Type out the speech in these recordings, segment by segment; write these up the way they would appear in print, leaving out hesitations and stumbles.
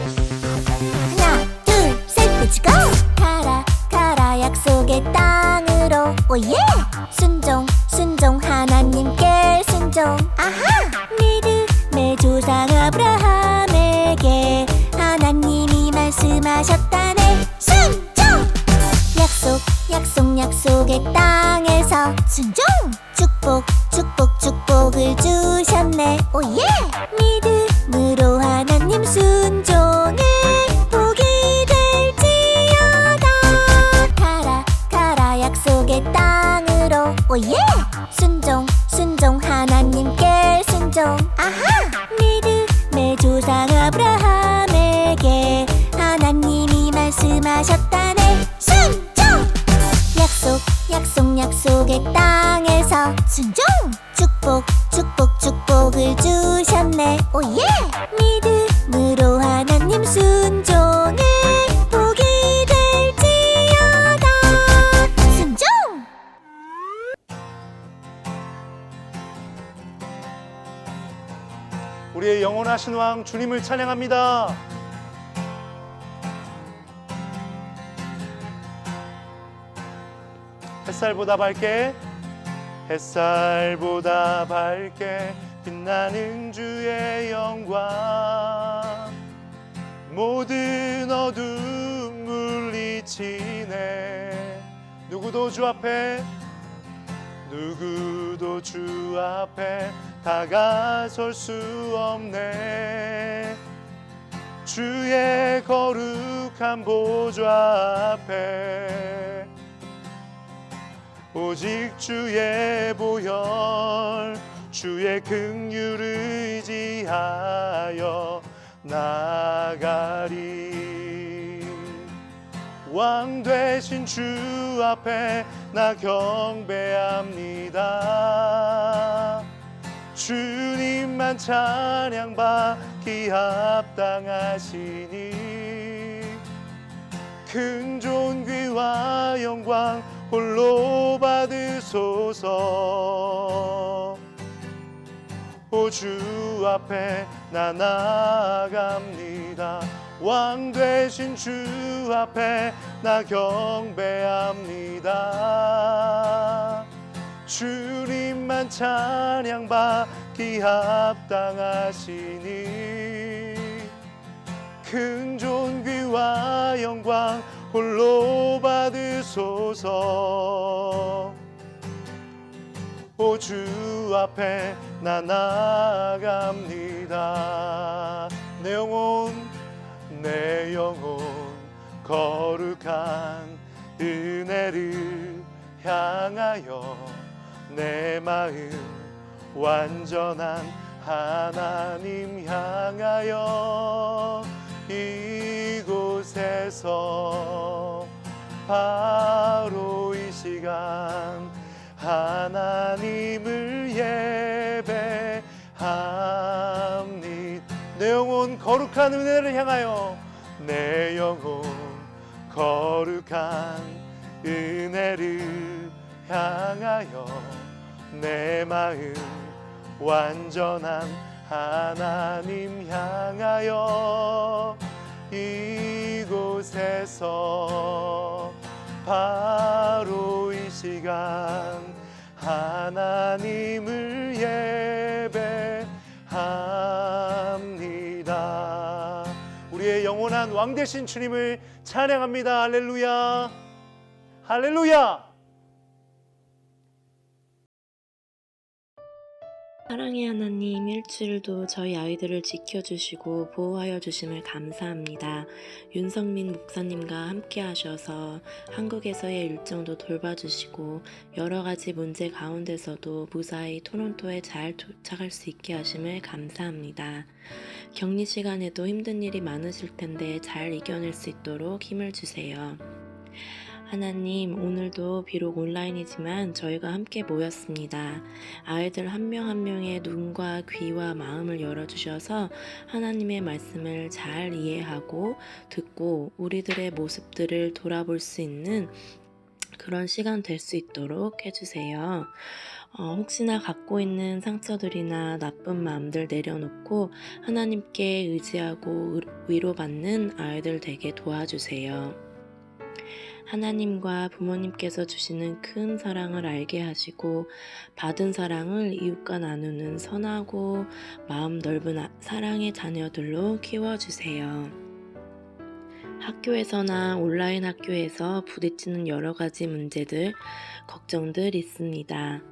하나 둘 셋 let's go. 가라 가라 약속의 땅으로 오예. 순종 순종 하나님께 순종. 아하. 믿음의 조상 아브라함에게 하나님이 말씀하셨다네. 순종. 약속 약속 약속의 땅에서 순종. 축복 축복 축복을 주셨네. 오예. 믿음으로 하나님 순종해 복이 될지어다. 가라 가라 약속의 땅으로 오예. 순종 순종 하나님께 순종. 아하. 믿음의 조상 아브라함에게 하나님이 말씀하셨다네. 순종. 약속 약속 약속의 땅에서 순종. 축복 축복 축복을 주셨네. 오예. 믿음으로 하나님 순종해 복이 될지어다. 순종. 우리의 영원하신 왕 주님을 찬양합니다. 햇살보다 밝게 햇살보다 밝게 빛나는 주의 영광. 모든 어둠 물리치네. 누구도 주 앞에 다가설 수 없네. 주의 거룩한 보좌 앞에 오직 주의 보혈 주의 긍휼을 의지하여 나가리. 왕 되신 주 앞에 나 경배합니다. 주님만 찬양받기 합당하시니 큰 존귀와 영광 홀로 받으소서. 오 주 앞에 나 나아갑니다. 왕 되신 주 앞에 나 경배합니다. 주님만 찬양받기 합당하시니 큰 존귀와 영광 홀로 받으소서. 오 주 앞에 나 나아갑니다. 내 영혼 거룩한 은혜를 향하여 내 마음 완전한 하나님 향하여 이곳에서 바로 이 시간 하나님을 예배합니다. 내 영혼 거룩한 은혜를 향하여 내 영혼 거룩한 은혜를 향하여 내 마음 완전한 하나님 향하여 이곳에서 바로 이 시간 하나님을 예배합니다. 우리의 영원한 왕 되신 주님을 찬양합니다. 할렐루야, 할렐루야. 사랑의 하나님, 일주일도 저희 아이들을 지켜주시고 보호하여 주심을 감사합니다. 윤성민 목사님과 함께 하셔서 한국에서의 일정도 돌봐주시고 여러 가지 문제 가운데서도 무사히 토론토에 잘 도착할 수 있게 하심을 감사합니다. 격리 시간에도 힘든 일이 많으실 텐데 잘 이겨낼 수 있도록 힘을 주세요. 하나님, 오늘도 비록 온라인이지만 저희가 함께 모였습니다. 아이들 한 명 한 명의 눈과 귀와 마음을 열어주셔서 하나님의 말씀을 잘 이해하고 듣고 우리들의 모습들을 돌아볼 수 있는 그런 시간 될 수 있도록 해주세요. 혹시나 갖고 있는 상처들이나 나쁜 마음들 내려놓고 하나님께 의지하고 위로받는 아이들 되게 도와주세요. 하나님과 부모님께서 주시는 큰 사랑을 알게 하시고 받은 사랑을 이웃과 나누는 선하고 마음 넓은 사랑의 자녀들로 키워주세요. 학교에서나 온라인 학교에서 부딪히는 여러 가지 문제들, 걱정들 있습니다.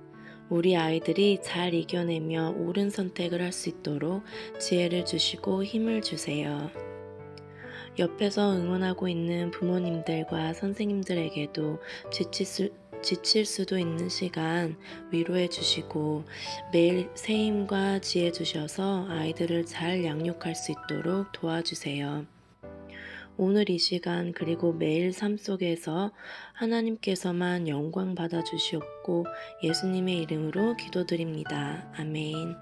우리 아이들이 잘 이겨내며 옳은 선택을 할 수 있도록 지혜를 주시고 힘을 주세요. 옆에서 응원하고 있는 부모님들과 선생님들에게도 지칠 수도 있는 시간 위로해 주시고 매일 새 힘과 지혜 주셔서 아이들을 잘 양육할 수 있도록 도와주세요. 오늘 이 시간 그리고 매일 삶 속에서 하나님께서만 영광 받아 주시옵고 예수님의 이름으로 기도드립니다. 아멘.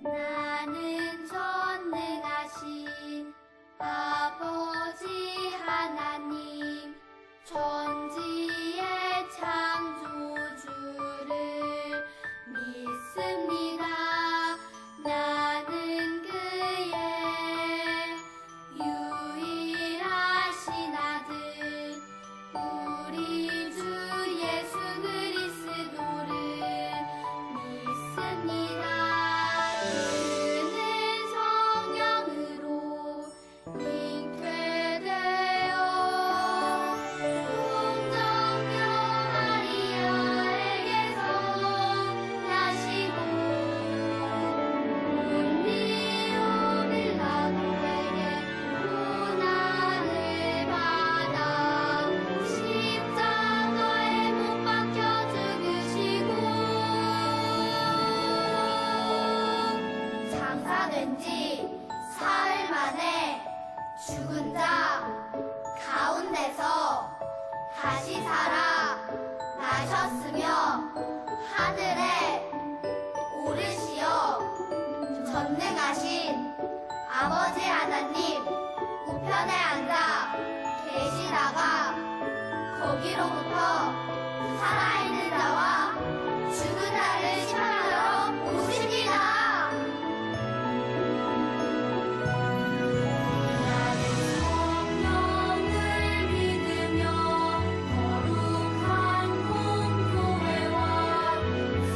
나는 전능하신 아버지 하나님 천지의 창조주를 믿습니다. 나는 그의 유일하신 아들 우리 주 예수 그리스도를 믿습니다. 그는 성령으로 잉태되어 동정녀 마리아에게서 나시고 본디오 빌라도에게 고난을 받아 십자가에 못 박혀 죽으시고 장사된 지 사흘 만에 죽은 자 가운데서 다시 살아 나셨으며 하늘에 오르시어 전능하신 아버지 하나님 우편에 앉아 계시다가 거기로부터 살아있는 자와 죽은 자를 심판하러 오십니다. 나는 성령을 믿으며 거룩한 공교회와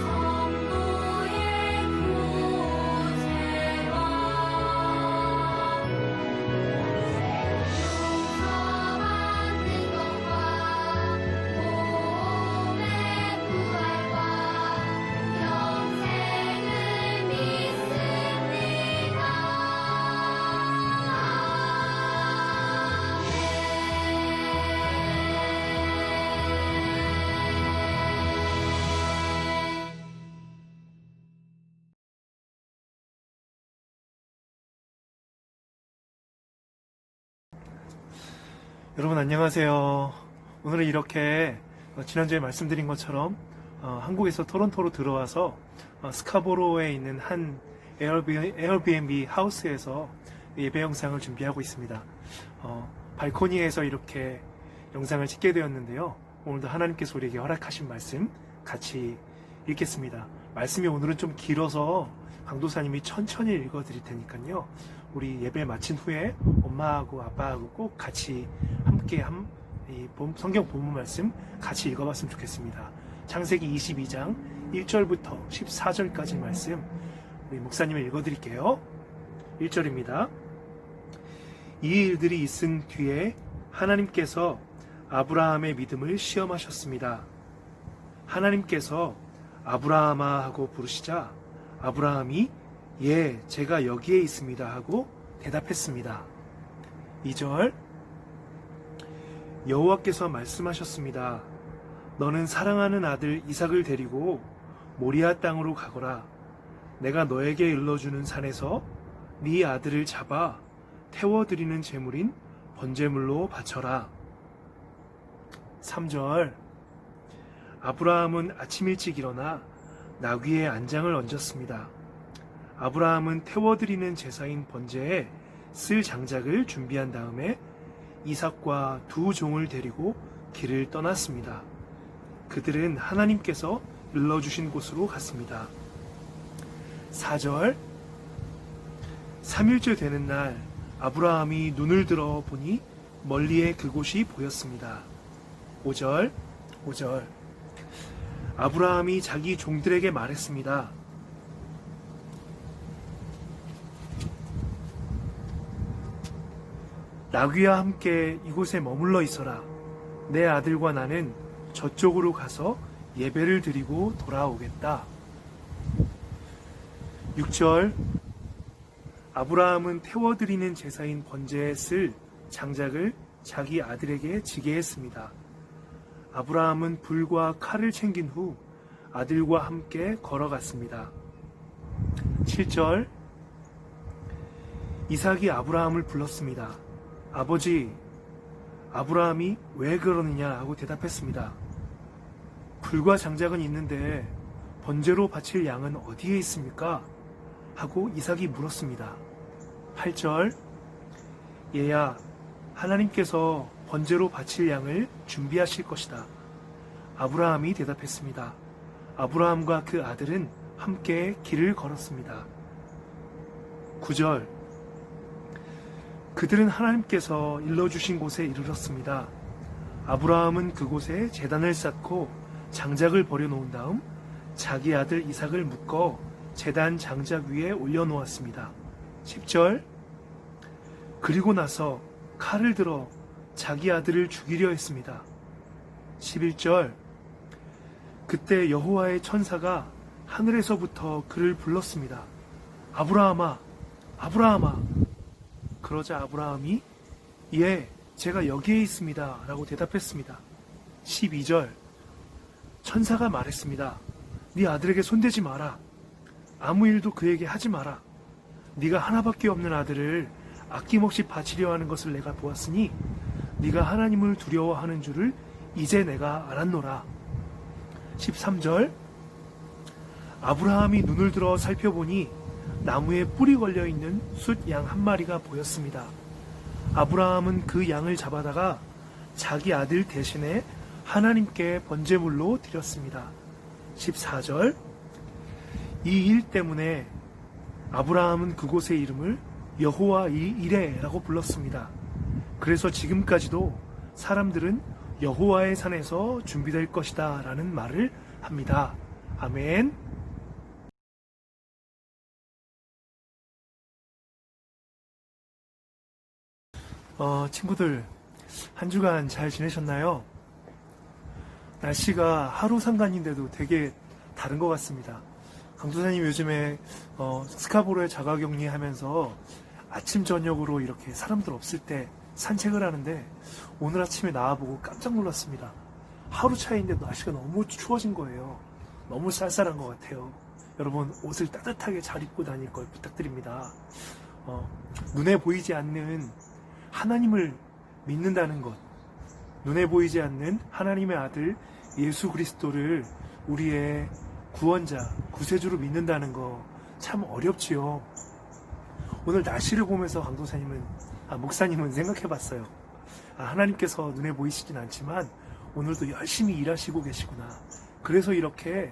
성도의 교제와 용서받는 것과 몸의 부활과 영생을 믿습니다. 여러분 안녕하세요. 오늘은 이렇게 지난주에 말씀드린 것처럼 한국에서 토론토로 들어와서 스카보로에 있는 한 에어비앤비 하우스에서 예배 영상을 준비하고 있습니다. 발코니에서 이렇게 영상을 찍게 되었는데요. 오늘도 하나님께서 우리에게 허락하신 말씀 같이 읽겠습니다. 말씀이 오늘은 좀 길어서 강도사님이 천천히 읽어드릴 테니까요. 우리 예배 마친 후에 엄마하고 아빠하고 꼭 같이 함께 이 성경 본문 말씀 같이 읽어봤으면 좋겠습니다. 창세기 22장 1절부터 14절까지 말씀 우리 목사님이 읽어드릴게요. 1절입니다. 이 일들이 있은 뒤에 하나님께서 아브라함의 믿음을 시험하셨습니다. 하나님께서 아브라함아 하고 부르시자 아브라함이 예, 제가 여기에 있습니다 하고 대답했습니다. 2절 여호와께서 말씀하셨습니다. 너는 사랑하는 아들 이삭을 데리고 모리아 땅으로 가거라. 내가 너에게 일러주는 산에서 네 아들을 잡아 태워드리는 제물인 번제물로 바쳐라. 3절 아브라함은 아침 일찍 일어나 나귀의 안장을 얹었습니다. 아브라함은 태워드리는 제사인 번제에 쓸 장작을 준비한 다음에 이삭과 두 종을 데리고 길을 떠났습니다. 그들은 하나님께서 일러주신 곳으로 갔습니다. 4절 3일째 되는 날 아브라함이 눈을 들어 보니 멀리에 그곳이 보였습니다. 5절 아브라함이 자기 종들에게 말했습니다. 나귀와 함께 이곳에 머물러 있어라. 내 아들과 나는 저쪽으로 가서 예배를 드리고 돌아오겠다. 6절 아브라함은 태워드리는 제사인 번제에 쓸 장작을 자기 아들에게 지게 했습니다. 아브라함은 불과 칼을 챙긴 후 아들과 함께 걸어갔습니다. 7절 이삭이 아브라함을 불렀습니다. 아버지, 아브라함이 왜 그러느냐 하고 대답했습니다. 불과 장작은 있는데 번제로 바칠 양은 어디에 있습니까? 하고 이삭이 물었습니다. 8절 얘야, 하나님께서 번제로 바칠 양을 준비하실 것이다. 아브라함이 대답했습니다. 아브라함과 그 아들은 함께 길을 걸었습니다. 9절 그들은 하나님께서 일러주신 곳에 이르렀습니다. 아브라함은 그곳에 제단을 쌓고 장작을 버려놓은 다음 자기 아들 이삭을 묶어 제단 장작 위에 올려놓았습니다. 10절 그리고 나서 칼을 들어 자기 아들을 죽이려 했습니다. 11절 그때 여호와의 천사가 하늘에서부터 그를 불렀습니다. 아브라함아, 아브라함아. 그러자 아브라함이 예, 제가 여기에 있습니다 라고 대답했습니다. 12절 천사가 말했습니다. 네 아들에게 손대지 마라. 아무 일도 그에게 하지 마라. 네가 하나밖에 없는 아들을 아낌없이 바치려 하는 것을 내가 보았으니 네가 하나님을 두려워하는 줄을 이제 내가 알았노라. 13절 아브라함이 눈을 들어 살펴보니 나무에 뿔이 걸려있는 숫 양 한 마리가 보였습니다. 아브라함은 그 양을 잡아다가 자기 아들 대신에 하나님께 번제물로 드렸습니다. 14절 이 일 때문에 아브라함은 그곳의 이름을 여호와 이레라고 불렀습니다. 그래서 지금까지도 사람들은 여호와의 산에서 준비될 것이다 라는 말을 합니다. 아멘. 친구들 한 주간 잘 지내셨나요? 날씨가 하루 상관인데도 되게 다른 것 같습니다. 강도사님 요즘에 스카보로에 자가격리 하면서 아침 저녁으로 이렇게 사람들 없을 때 산책을 하는데 오늘 아침에 나와보고 깜짝 놀랐습니다. 하루 차이인데 날씨가 너무 추워진 거예요. 너무 쌀쌀한 것 같아요. 여러분 옷을 따뜻하게 잘 입고 다닐 걸 부탁드립니다. 눈에 보이지 않는 하나님을 믿는다는 것, 눈에 보이지 않는 하나님의 아들 예수 그리스도를 우리의 구원자, 구세주로 믿는다는 거 참 어렵지요. 오늘 날씨를 보면서 목사님은 생각해봤어요. 하나님께서 눈에 보이시진 않지만 오늘도 열심히 일하시고 계시구나. 그래서 이렇게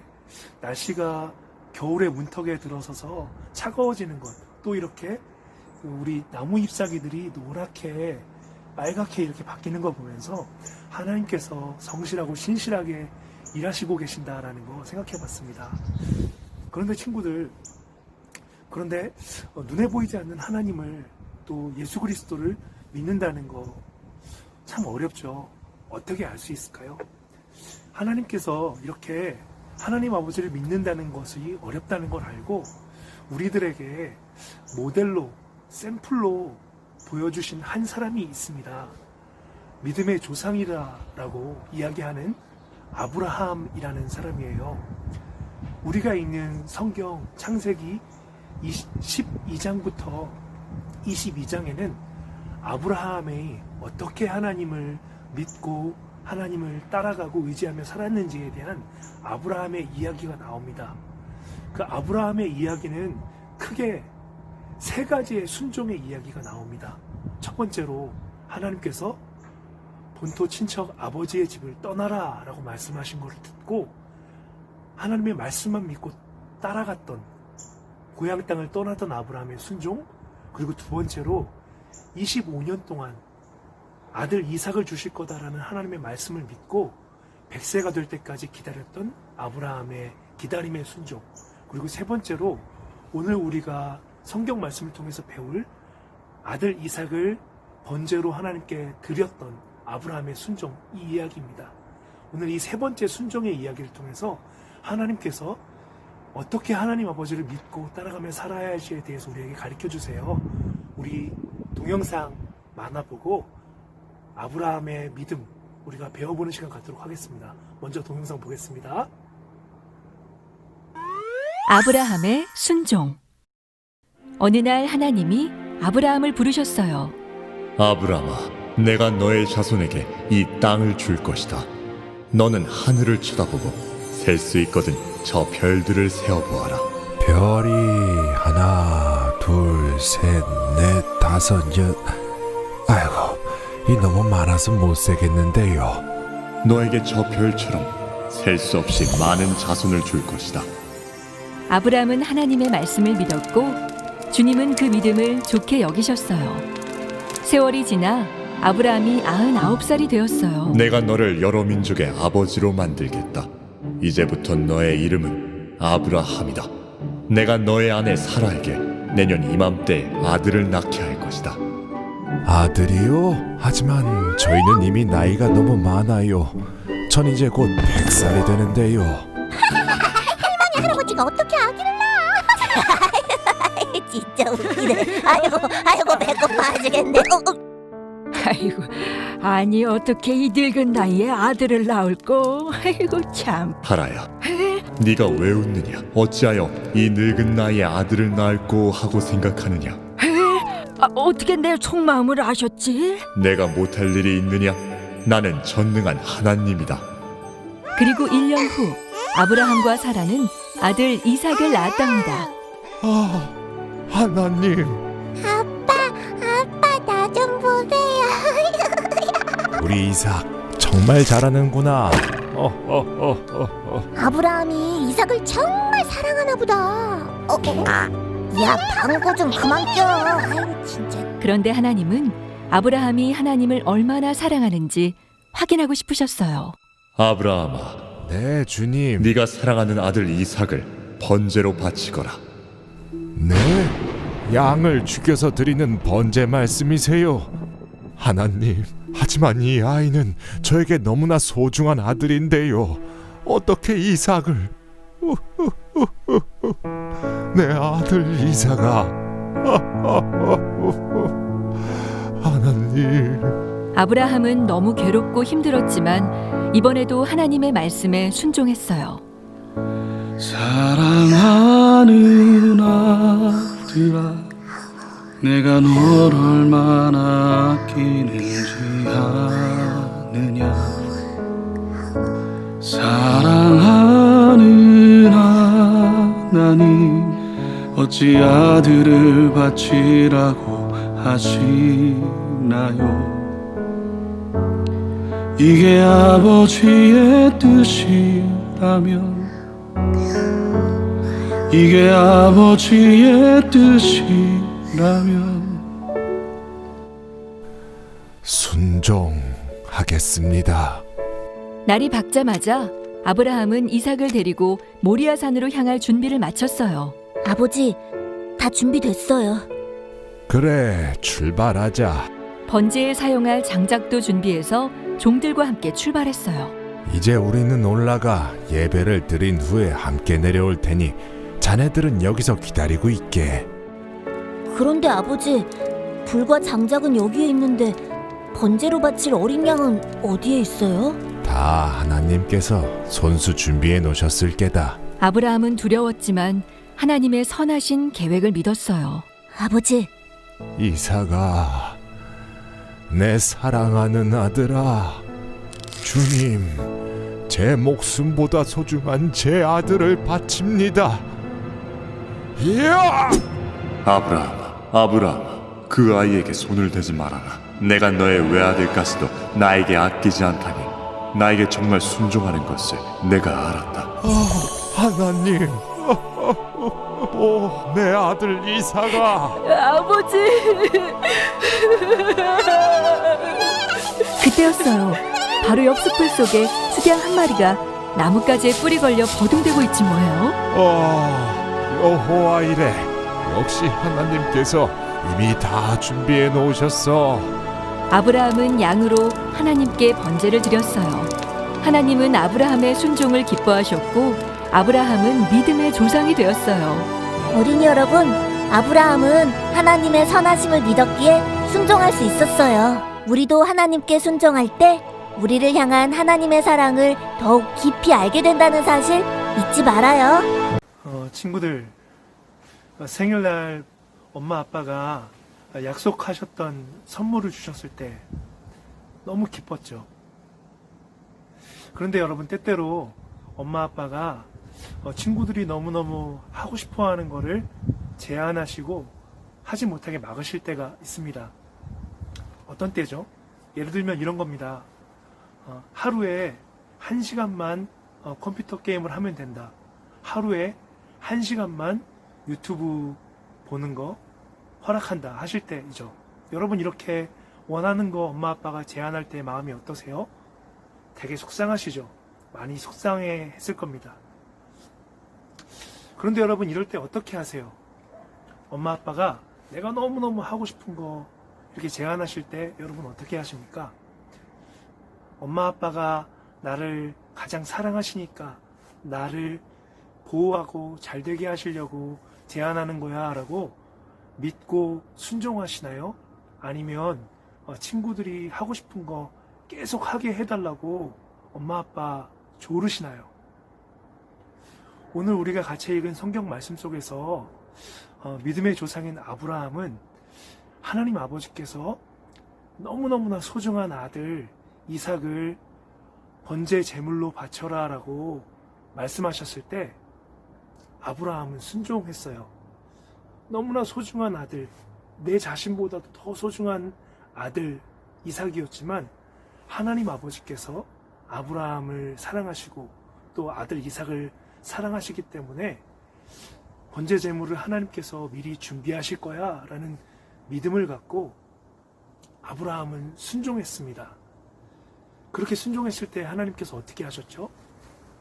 날씨가 겨울의 문턱에 들어서서 차가워지는 것, 또 이렇게 우리 나무 잎사귀들이 노랗게 빨갛게 이렇게 바뀌는 거 보면서 하나님께서 성실하고 신실하게 일하시고 계신다라는 거 생각해 봤습니다. 그런데 친구들, 눈에 보이지 않는 하나님을 또 예수 그리스도를 믿는다는 거 참 어렵죠. 어떻게 알 수 있을까요? 하나님께서 이렇게 하나님 아버지를 믿는다는 것이 어렵다는 걸 알고 우리들에게 모델로, 샘플로 보여주신 한 사람이 있습니다. 믿음의 조상이라고 이야기하는 아브라함이라는 사람이에요. 우리가 읽는 성경 창세기 12장부터 22장에는 아브라함이 어떻게 하나님을 믿고 하나님을 따라가고 의지하며 살았는지에 대한 아브라함의 이야기가 나옵니다. 그 아브라함의 이야기는 크게 세 가지의 순종의 이야기가 나옵니다. 첫 번째로 하나님께서 본토 친척 아버지의 집을 떠나라 라고 말씀하신 것을 듣고 하나님의 말씀만 믿고 따라갔던 고향 땅을 떠나던 아브라함의 순종, 그리고 두 번째로 25년 동안 아들 이삭을 주실 거다라는 하나님의 말씀을 믿고 100세가 될 때까지 기다렸던 아브라함의 기다림의 순종, 그리고 세 번째로 오늘 우리가 성경 말씀을 통해서 배울 아들 이삭을 번제로 하나님께 드렸던 아브라함의 순종, 이 이야기입니다. 오늘 이 세 번째 순종의 이야기를 통해서 하나님께서 어떻게 하나님 아버지를 믿고 따라가며 살아야 할지에 대해서 우리에게 가르쳐 주세요. 우리 동영상 만나보고 아브라함의 믿음 우리가 배워보는 시간 갖도록 하겠습니다. 먼저 동영상 보겠습니다. 아브라함의 순종. 어느 날 하나님이 아브라함을 부르셨어요. 아브라함아, 내가 너의 자손에게 이 땅을 줄 것이다. 너는 하늘을 쳐다보고 셀 수 있거든 저 별들을 세어보아라. 별이 하나, 둘, 셋, 넷, 다섯, 아이고, 이 너무 많아서 못 세겠는데요. 너에게 저 별처럼 셀 수 없이 많은 자손을 줄 것이다. 아브라함은 하나님의 말씀을 믿었고 주님은 그 믿음을 좋게 여기셨어요. 세월이 지나 아브라함이 99살이 되었어요. 내가 너를 여러 민족의 아버지로 만들겠다. 이제부터 너의 이름은 아브라함이다. 내가 너의 아내 사라에게 내년 이맘때 아들을 낳게 할 것이다. 아들이요? 하지만 저희는 이미 나이가 너무 많아요. 전 이제 곧 100살이 되는데요. 할아버지가 어떻게 아기를 낳아? 진짜 웃기네. 아이고 배고파 죽겠네. 아이고, 아니 어떻게 이 늙은 나이에 아들을 낳을꼬? 아이고 참. 하라야, 네가 왜 웃느냐? 어찌하여 이 늙은 나이에 아들을 낳을꼬 하고 생각하느냐? 어떻게 내 속마음을 아셨지? 내가 못할 일이 있느냐? 나는 전능한 하나님이다. 그리고 1년 후 아브라함과 사라는 아들 이삭을 낳았답니다. 하나님, 아빠 나 좀 보세요. 우리 이삭 정말 잘하는구나. 아브라함이 이삭을 정말 사랑하나 보다. 야 방구 좀 그만 껴. 아이고 진짜. 그런데 하나님은 아브라함이 하나님을 얼마나 사랑하는지 확인하고 싶으셨어요. 아브라함아, 네, 주님. 네가 사랑하는 아들 이삭을 번제로 바치거라. 네, 양을 죽여서 드리는 번제 말씀이세요. 하나님, 하지만 이 아이는 저에게 너무나 소중한 아들인데요. 어떻게 이삭을? 내 아들 이삭아. 하나님. 아브라함은 너무 괴롭고 힘들었지만 이번에도 하나님의 말씀에 순종했어요. 사랑하는 아들아, 내가 널 얼마나 아끼는지 아느냐. 사랑하는 하나님, 어찌 아들을 바치라고 하시나요? 이게 아버지의 뜻이라면, 이게 아버지의 뜻이라면 순종하겠습니다. 날이 밝자마자 아브라함은 이삭을 데리고 모리아 산으로 향할 준비를 마쳤어요. 아버지 다 준비됐어요. 그래, 출발하자. 번제에 사용할 장작도 준비해서 종들과 함께 출발했어요. 이제 우리는 올라가 예배를 드린 후에 함께 내려올 테니 자네들은 여기서 기다리고 있게. 그런데 아버지, 불과 장작은 여기에 있는데 번제로 바칠 어린 양은 어디에 있어요? 다 하나님께서 손수 준비해 놓으셨을 게다. 아브라함은 두려웠지만 하나님의 선하신 계획을 믿었어요. 아버지, 이삭아, 내 사랑하는 아들아, 주님, 제 목숨보다 소중한 제 아들을 바칩니다. 이야! 아브라함아, 그 아이에게 손을 대지 말아라. 내가 너의 외아들까지도 나에게 아끼지 않다니 나에게 정말 순종하는 것을 내가 알았다. 하나님, 내 아들 이사가. 아버지. 그때였어요. 바로 옆 숲을 속에 수양 한 마리가 나뭇가지에 뿔이 걸려 버둥대고 있지 뭐예요. 여호와 이래. 역시 하나님께서 이미 다 준비해 놓으셨어. 아브라함은 양으로 하나님께 번제를 드렸어요. 하나님은 아브라함의 순종을 기뻐하셨고 아브라함은 믿음의 조상이 되었어요. 어린이 여러분, 아브라함은 하나님의 선하심을 믿었기에 순종할 수 있었어요. 우리도 하나님께 순종할 때 우리를 향한 하나님의 사랑을 더욱 깊이 알게 된다는 사실 잊지 말아요. 친구들, 생일날 엄마 아빠가 약속하셨던 선물을 주셨을 때 너무 기뻤죠. 그런데 여러분, 때때로 엄마 아빠가 친구들이 너무너무 하고 싶어 하는 거를 제한하시고 하지 못하게 막으실 때가 있습니다. 어떤 때죠? 예를 들면 이런 겁니다. 하루에 1시간만 컴퓨터 게임을 하면 된다. 하루에 1시간만 유튜브 보는 거 허락한다 하실 때이죠. 여러분, 이렇게 원하는 거 엄마 아빠가 제한할 때 마음이 어떠세요? 되게 속상하시죠? 많이 속상해 했을 겁니다. 그런데 여러분, 이럴 때 어떻게 하세요? 엄마 아빠가 내가 너무너무 하고 싶은 거 이렇게 제안하실 때 여러분 어떻게 하십니까? 엄마 아빠가 나를 가장 사랑하시니까 나를 보호하고 잘되게 하시려고 제안하는 거야 라고 믿고 순종하시나요? 아니면 친구들이 하고 싶은 거 계속 하게 해달라고 엄마 아빠 조르시나요? 오늘 우리가 같이 읽은 성경 말씀 속에서 믿음의 조상인 아브라함은 하나님 아버지께서 너무너무나 소중한 아들 이삭을 번제 제물로 바쳐라 라고 말씀하셨을 때 아브라함은 순종했어요. 너무나 소중한 아들, 내 자신보다도 더 소중한 아들 이삭이었지만 하나님 아버지께서 아브라함을 사랑하시고 또 아들 이삭을 사랑하시기 때문에 번제 제물을 하나님께서 미리 준비하실 거야 라는 믿음을 갖고 아브라함은 순종했습니다. 그렇게 순종했을 때 하나님께서 어떻게 하셨죠?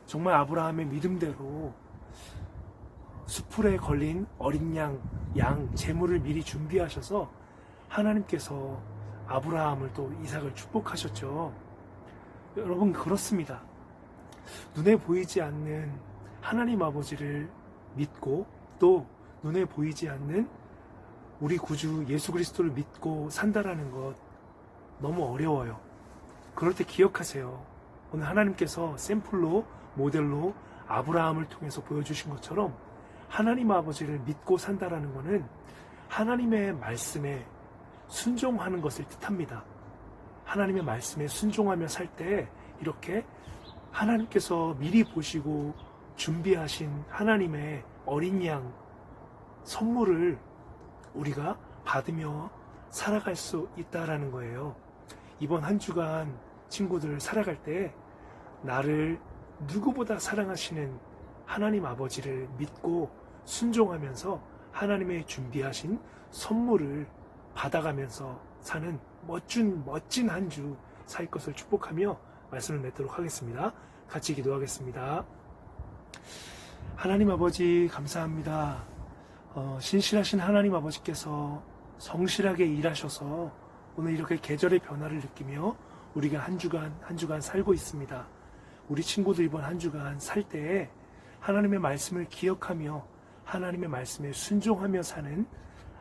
정말 아브라함의 믿음대로 수풀에 걸린 어린 양 제물을 미리 준비하셔서 하나님께서 아브라함을 또 이삭을 축복하셨죠. 여러분, 그렇습니다. 눈에 보이지 않는 하나님 아버지를 믿고 또 눈에 보이지 않는 우리 구주 예수 그리스도를 믿고 산다라는 것 너무 어려워요. 그럴 때 기억하세요. 오늘 하나님께서 샘플로 모델로 아브라함을 통해서 보여주신 것처럼 하나님 아버지를 믿고 산다라는 것은 하나님의 말씀에 순종하는 것을 뜻합니다. 하나님의 말씀에 순종하며 살 때 이렇게 하나님께서 미리 보시고 준비하신 하나님의 어린 양 선물을 우리가 받으며 살아갈 수 있다라는 거예요. 이번 한 주간 친구들 살아갈 때 나를 누구보다 사랑하시는 하나님 아버지를 믿고 순종하면서 하나님의 준비하신 선물을 받아가면서 사는 멋진 한 주 살 것을 축복하며 말씀을 맺도록 하겠습니다. 같이 기도하겠습니다. 하나님 아버지 감사합니다. 신실하신 하나님 아버지께서 성실하게 일하셔서 오늘 이렇게 계절의 변화를 느끼며 우리가 한 주간 살고 있습니다. 우리 친구들 이번 한 주간 살 때에 하나님의 말씀을 기억하며 하나님의 말씀에 순종하며 사는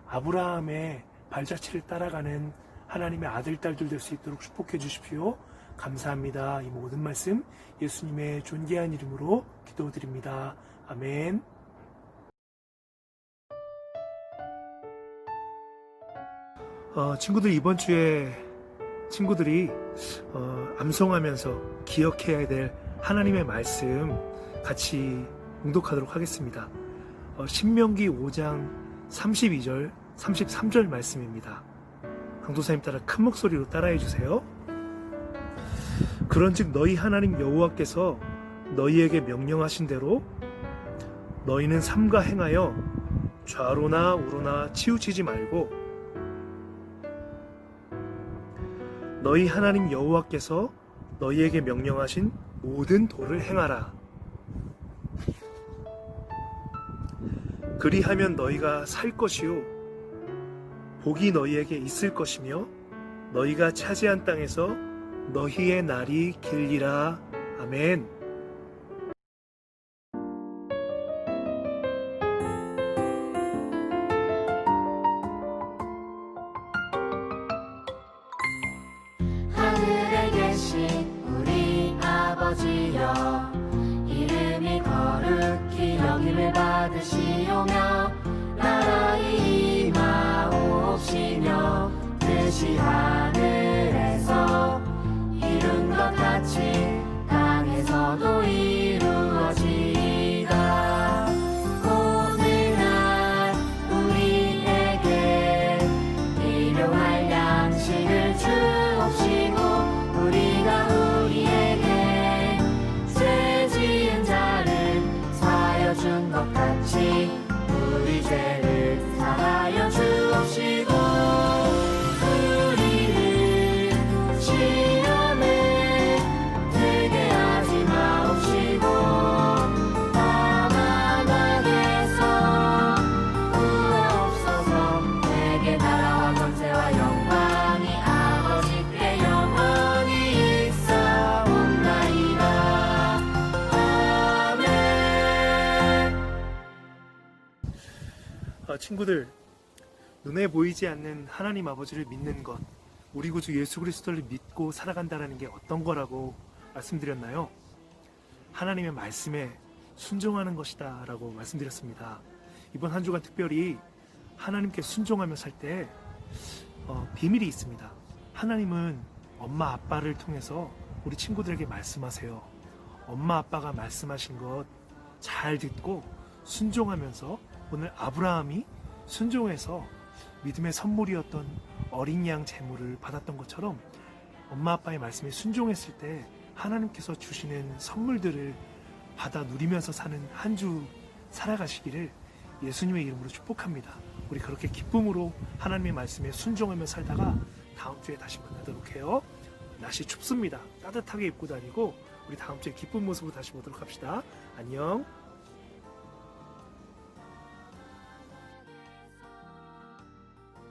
아브라함의 발자취를 따라가는 하나님의 아들, 딸들 될 수 있도록 축복해 주십시오. 감사합니다. 이 모든 말씀 예수님의 존귀한 이름으로 기도드립니다. 아멘. 친구들, 이번 주에 친구들이 암송하면서 기억해야 될 하나님의 말씀 같이 봉독하도록 하겠습니다. 신명기 5장 32절, 33절 말씀입니다. 강도사님 따라 큰 목소리로 따라해 주세요. 그런즉 너희 하나님 여호와께서 너희에게 명령하신 대로 너희는 삼가 행하여 좌로나 우로나 치우치지 말고 너희 하나님 여호와께서 너희에게 명령하신 모든 도를 행하라. 그리하면 너희가 살 것이요 복이 너희에게 있을 것이며 너희가 차지한 땅에서 너희의 날이 길리라. 아멘. 하늘에 계신 우리 아버지여 이름이 거룩히 여김을 받으시오며 나라의 임하옵시며 뜻이 하늘에서 이룬 것 같이 땅에서도 이루어지이다. 오늘날 우리에게 일용할 양식을 주옵시고 우리가 우리에게 죄 지은 자를 사하여 준 것 같이 우리 죄를 사하여 주옵시고 우리를 시험에 들게 하지 마옵시고 다만 악에서 구하옵소서. 내게 나라와 권세와 영광이 아버지께 영원히 있사옵나이다. 아멘. 친구들, 눈에 보이지 않는 하나님 아버지를 믿는 것, 우리 구주 예수 그리스도를 믿고 살아간다는 게 어떤 거라고 말씀드렸나요? 하나님의 말씀에 순종하는 것이다 라고 말씀드렸습니다. 이번 한 주간 특별히 하나님께 순종하며 살 때 비밀이 있습니다. 하나님은 엄마 아빠를 통해서 우리 친구들에게 말씀하세요. 엄마 아빠가 말씀하신 것 잘 듣고 순종하면서 오늘 아브라함이 순종해서 믿음의 선물이었던 어린 양 제물을 받았던 것처럼 엄마 아빠의 말씀에 순종했을 때 하나님께서 주시는 선물들을 받아 누리면서 사는 한 주 살아가시기를 예수님의 이름으로 축복합니다. 우리 그렇게 기쁨으로 하나님의 말씀에 순종하며 살다가 다음 주에 다시 만나도록 해요. 날씨 춥습니다. 따뜻하게 입고 다니고 우리 다음 주에 기쁜 모습으로 다시 보도록 합시다. 안녕.